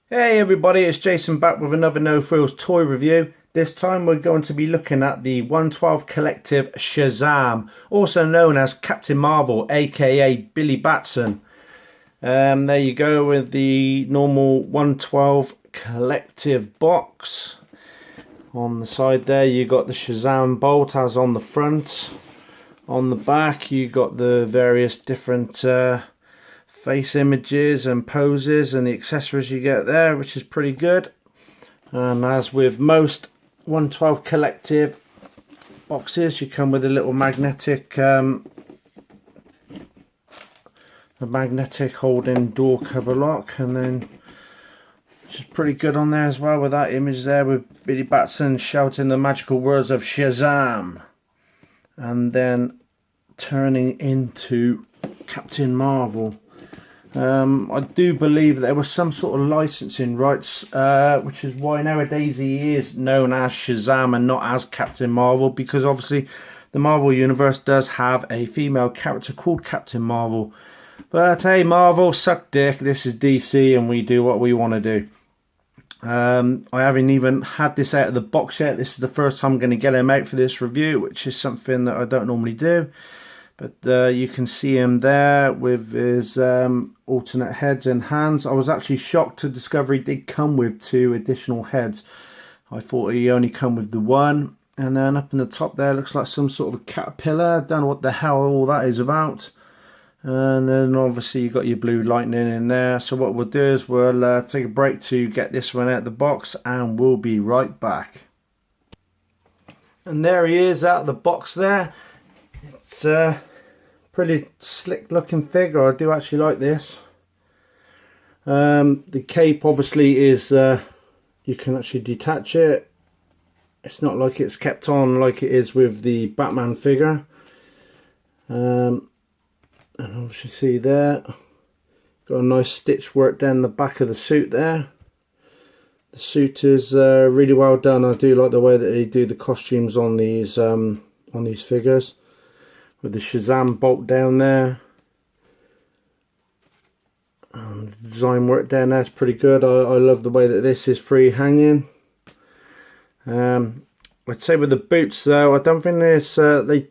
Hey everybody, it's Jason back with another No Frills toy review. This time we're going to be looking at the 112 Collective Shazam, also known as Captain Marvel, aka Billy Batson. There you go with the normal 112 Collective box. On the side there you got the Shazam bolt as on the front. On the back you got the various different face images and poses and the accessories you get there, which is pretty good. And as with most 112 Collective boxes, you come with a little magnetic holding door cover lock, and then which is pretty good on there as well, with that image there with Billy Batson shouting the magical words of Shazam and then turning into Captain Marvel. I do believe there was some sort of licensing rights, which is why nowadays he is known as Shazam and not as Captain Marvel, because obviously the Marvel Universe does have a female character called Captain Marvel. But hey, Marvel, suck dick, this is DC and we do what we want to do. I haven't even had this out of the box yet. This is the first time I'm going to get him out for this review, which is something that I don't normally do. But you can see him there with his alternate heads and hands. I was actually shocked to discover he did come with 2 additional heads. I thought he only come with the one. And then up in the top there looks like some sort of a caterpillar. Don't know what the hell all that is about. And then obviously you've got your blue lightning in there. So what we'll do is we'll take a break to get this one out of the box, and we'll be right back. And there he is out of the box there. It's a pretty slick looking figure. I do actually like this. The cape obviously is, you can actually detach it. It's not like it's kept on like it is with the Batman figure. And obviously see there, got a nice stitch work down the back of the suit there. The suit is really well done. I do like the way that they do the costumes on these figures, with the Shazam bolt down there. The design work down there is pretty good. I love the way that this is free hanging. I'd say with the boots though, I don't think there's they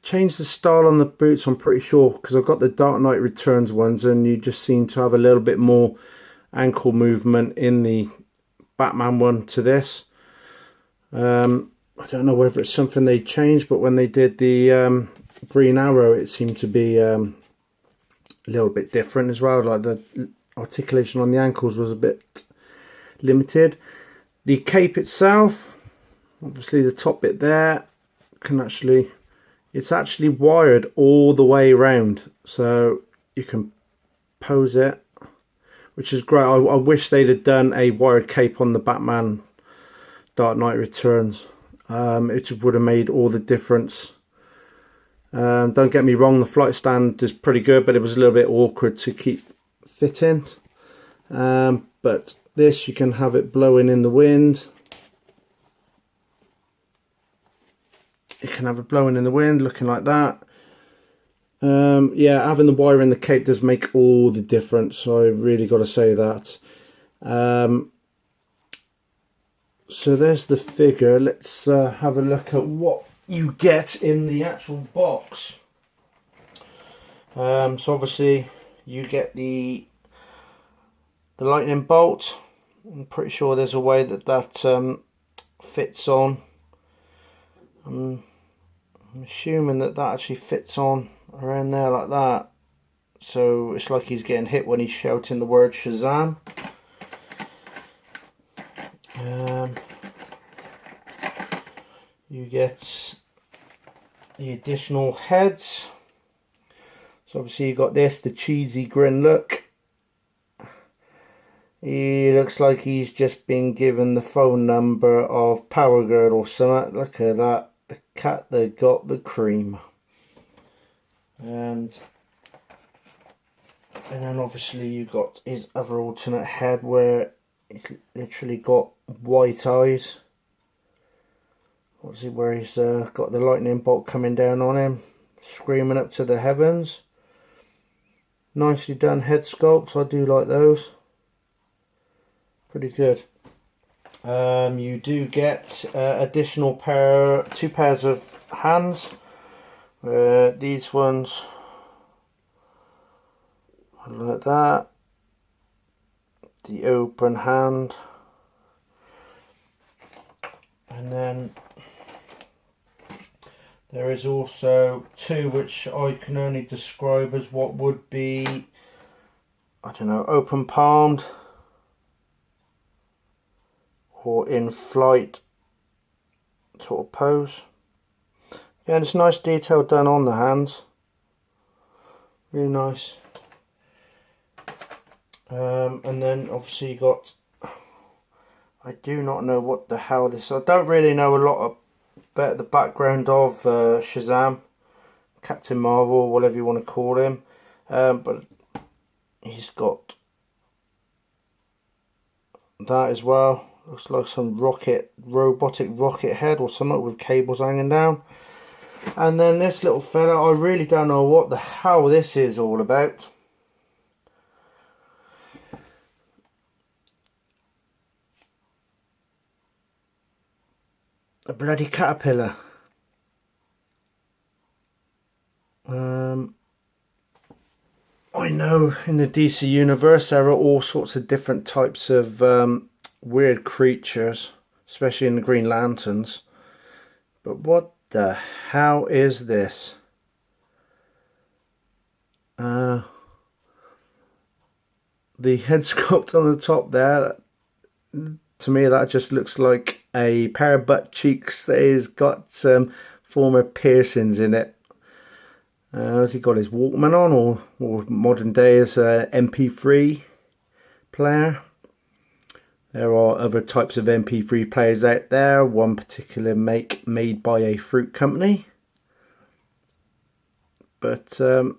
changed the style on the boots, I'm pretty sure, because I've got the Dark Knight Returns ones and you just seem to have a little bit more ankle movement in the Batman one to this. I don't know whether it's something they changed, but when they did the Green Arrow, it seemed to be a little bit different as well. Like the articulation on the ankles was a bit limited. The cape itself, obviously the top bit there, it's actually wired all the way around, so you can pose it, which is great. I wish they'd have done a wired cape on the Batman Dark Knight Returns. It would have made all the difference. Don't get me wrong, the flight stand is pretty good, but it was a little bit awkward to keep fitting. But this, you can have it blowing in the wind. You can have it blowing in the wind, looking like that. Yeah, having the wire in the cape does make all the difference, so I really got to say that. So there's the figure. Let's have a look at what you get in the actual box. So obviously you get the lightning bolt. I'm pretty sure there's a way that fits on. I'm assuming that actually fits on around there like that. So it's like he's getting hit when he's shouting the word Shazam. You get the additional heads. So obviously you got this, the cheesy grin look. He looks like he's just been given the phone number of Power Girl or something. Look at that, the cat that got the cream. And then obviously you got his other alternate head where he's literally got white eyes. What's it, where he's got the lightning bolt coming down on him, screaming up to the heavens. Nicely done head sculpts, I do like those. Pretty good. You do get additional two pairs of hands. These ones are like that. The open hand. And then there is also two which I can only describe as what would be, I don't know, open palmed or in flight sort of pose. Yeah, there's nice detail done on the hands. Really nice. And then obviously you got, I do not know what the hell this, I don't really know a lot about the background of Shazam, Captain Marvel, whatever you want to call him, but he's got that as well. Looks like some robotic rocket head or something with cables hanging down. And then this little fella, I really don't know what the hell this is all about. A bloody caterpillar. I know in the DC universe there are all sorts of different types of weird creatures, especially in the Green Lanterns. But what the hell is this? The head sculpt on the top there, to me that just looks like a pair of butt cheeks that has got some former piercings in it. Has he got his Walkman on, or modern day as a MP3 player? There are other types of MP3 players out there, one particular make made by a fruit company. But those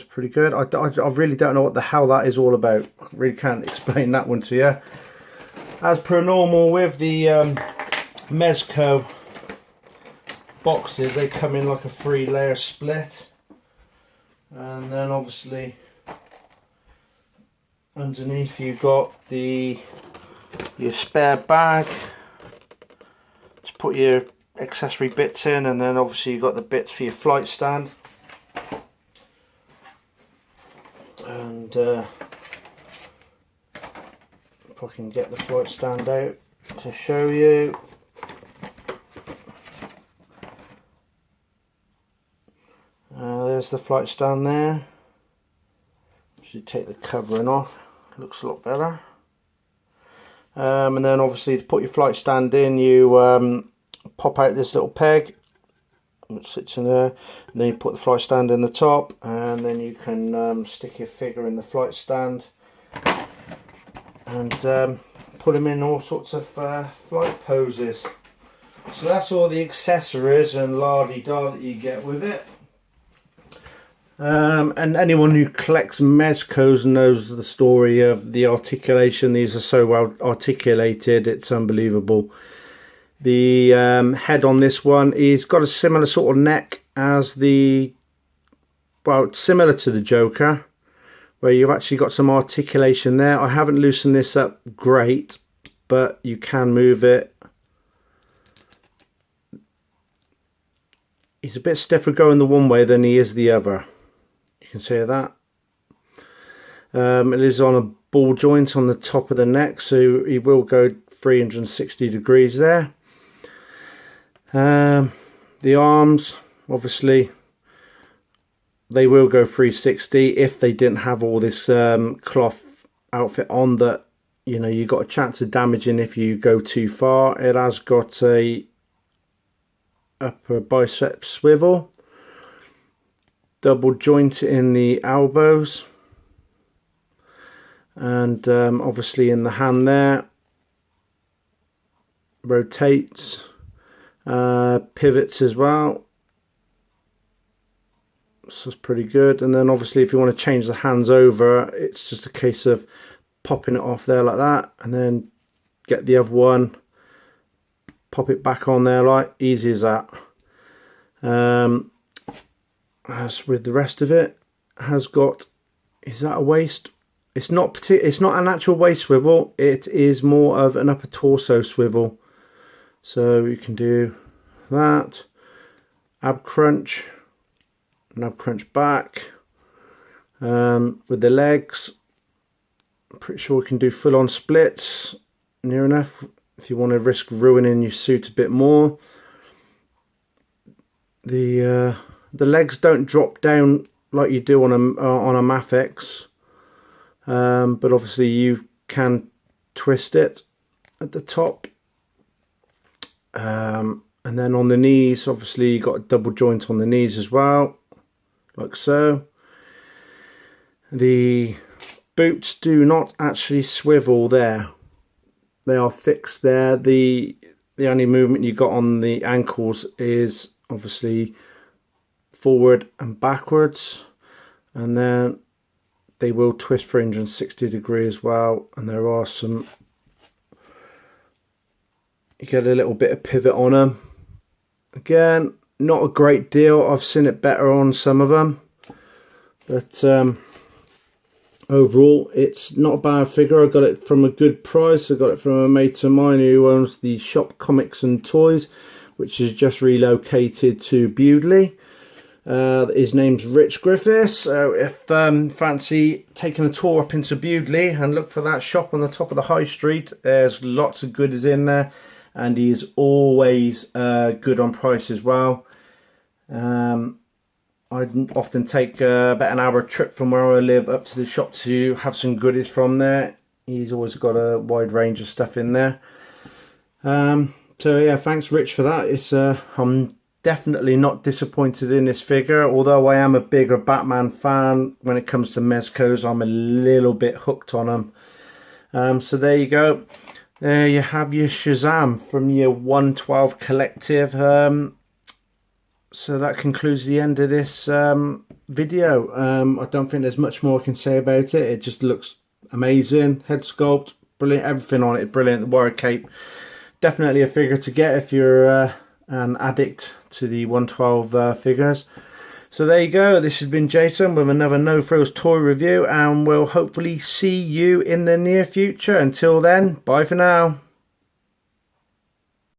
are pretty good. I really don't know what the hell that is all about. I really can't explain that one to you. As per normal with the Mezco boxes, they come in like a 3-layer split, and then obviously underneath you've got your spare bag to put your accessory bits in, and then obviously you've got the bits for your flight stand. And if I can get the flight stand out to show you. There's the flight stand there. Should take the covering off, looks a lot better. And then obviously to put your flight stand in, you pop out this little peg which sits in there, and then you put the flight stand in the top, and then you can stick your figure in the flight stand and put them in all sorts of flight poses. So that's all the accessories and la-di-da that you get with it. And anyone who collects Mezcos knows the story of the articulation. These are so well articulated, it's unbelievable. The head on this one is got a similar sort of neck as the, well, similar to the Joker, where you've actually got some articulation there. I haven't loosened this up great, but you can move it. He's a bit stiffer going the one way than he is the other. You can see that. It is on a ball joint on the top of the neck, so he will go 360 degrees there. The arms, obviously, they will go 360 if they didn't have all this cloth outfit on, that, you know, you got a chance of damaging if you go too far. It has got a upper bicep swivel, double joint in the elbows, and obviously in the hand there, rotates, pivots as well, so it's pretty good. And then obviously if you want to change the hands over, it's just a case of popping it off there like that, and then get the other one, pop it back on there, like easy as that. As with the rest of it, has got, is that a waist it's not an actual waist swivel, it is more of an upper torso swivel. So you can do that, ab crunch, and ab crunch back. With the legs, I'm pretty sure we can do full on splits near enough if you want to risk ruining your suit a bit more. The legs don't drop down like you do on a Mafex, but obviously you can twist it at the top, and then on the knees, obviously you got a double joint on the knees as well, like so. The boots do not actually swivel there, they are fixed there. The only movement you got on the ankles is obviously forward and backwards, and then they will twist 360 degrees as well, and there are some, you get a little bit of pivot on them. Again, not a great deal, I've seen it better on some of them, but overall it's not a bad figure. I got it from a good price. I got it from a mate of mine who owns the shop Comics and Toys, which is just relocated to Bewdley. His name's Rich Griffiths, so if fancy taking a tour up into Bewdley and look for that shop on the top of the high street, there's lots of goodies in there, and he is always good on price as well. I often take about an hour trip from where I live up to the shop to have some goodies from there. He's always got a wide range of stuff in there. So yeah, thanks Rich for that. It's I'm definitely not disappointed in this figure, although I am a bigger Batman fan. When it comes to Mezcos, I'm a little bit hooked on them. So there you go. There you have your Shazam from your 112 collective. So that concludes the end of this video. I don't think there's much more I can say about it. It just looks amazing. Head sculpt, brilliant. Everything on it, brilliant. The warrior cape, definitely a figure to get if you're an addict to the 112 figures. So there you go. This has been Jason with another No Frills toy review, and we'll hopefully see you in the near future. Until then, bye for now.